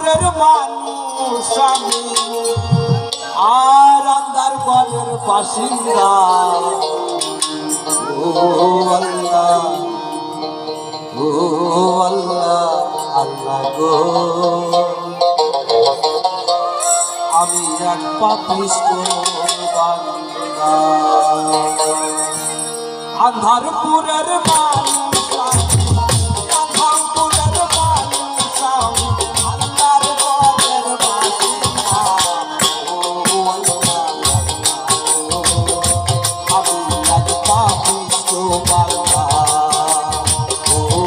পুরের মানুষ আমি আর আন্ধার ঘরের বাসিন্দা। ও আল্লাহ, ও আল্লাহ, আল্লাহ গো, আমি এক পাপিষ্ঠ বান্দা। আন্ধারপুরের মানুষ আমি, আন্ধারপুরের মানুষ আমি, আন্ধার ঘরের বাসিন্দা। ও আল্লাহ, আমি এক পাপিষ্ঠ বান্দা। ও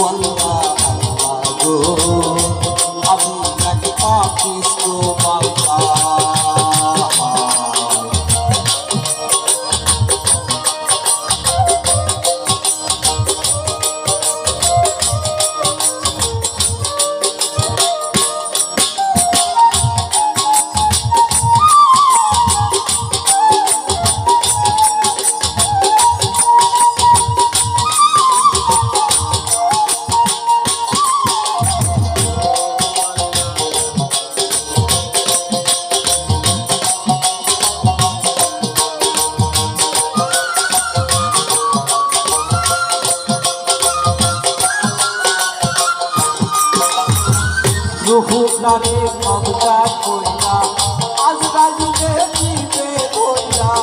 আল্লাহ, আল্লাহ গো, আমি এক পাপিষ্ঠ বান্দা। রুহু প্রাণে কবজা কইরা আজরাইলে নিবে কইরা।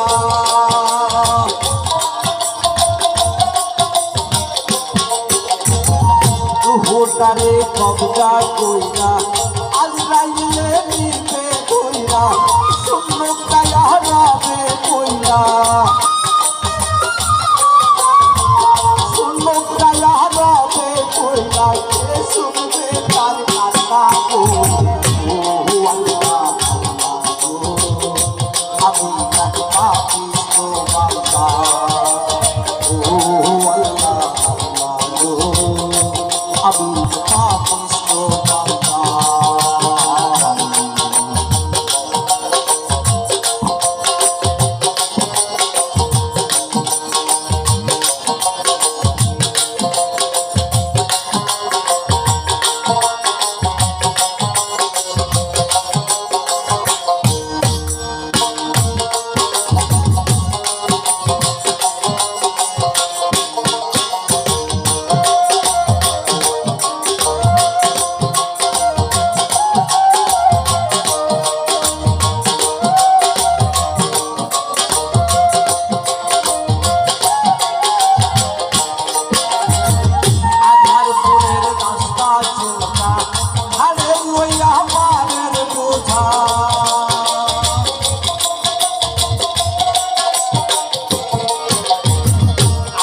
রুহু প্রাণে কবজা কইরা আজরাইলে নিবে কইরা। শূন্য কায়া রবে কইরা, শূন্য কায়া রবে কইরা। কে শুনবে তার কান্না গো? ও আল্লাহ, আমি এক পাপিষ্ঠ বান্দা। ও আল্লাহ, আমি পাপিষ্ঠ বান্দা।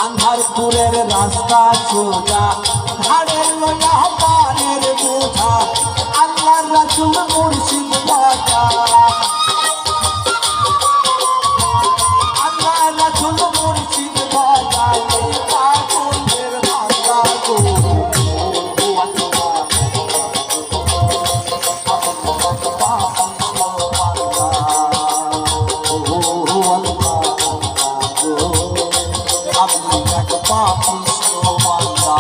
আন্ধারপুরের রাস্তা সোজা, ধারে লইয়া পানের বোঝা। আল্লাহর রাসূল মুর্শিদ বাজা, আল্লাহর রাসূল মুর্শিদ বাজা। এই পাগলের ভাষা গো, ও আল্লাহ, আমি এক পাপিষ্ঠ বান্দা।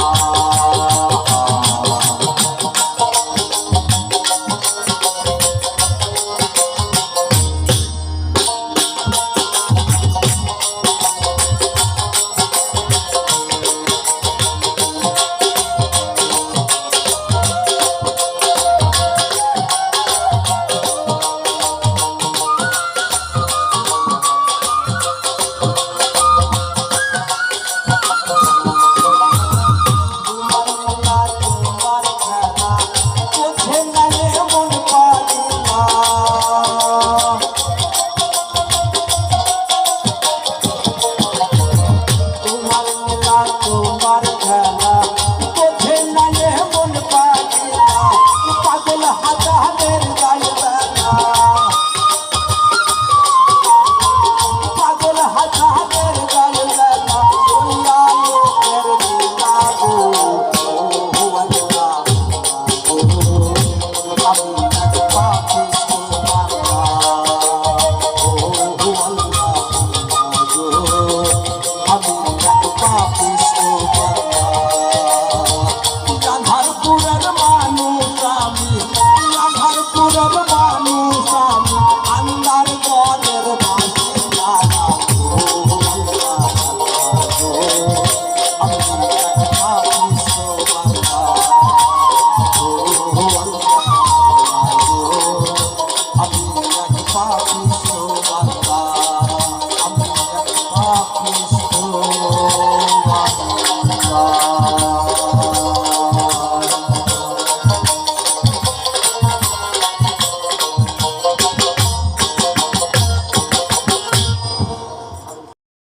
তোমার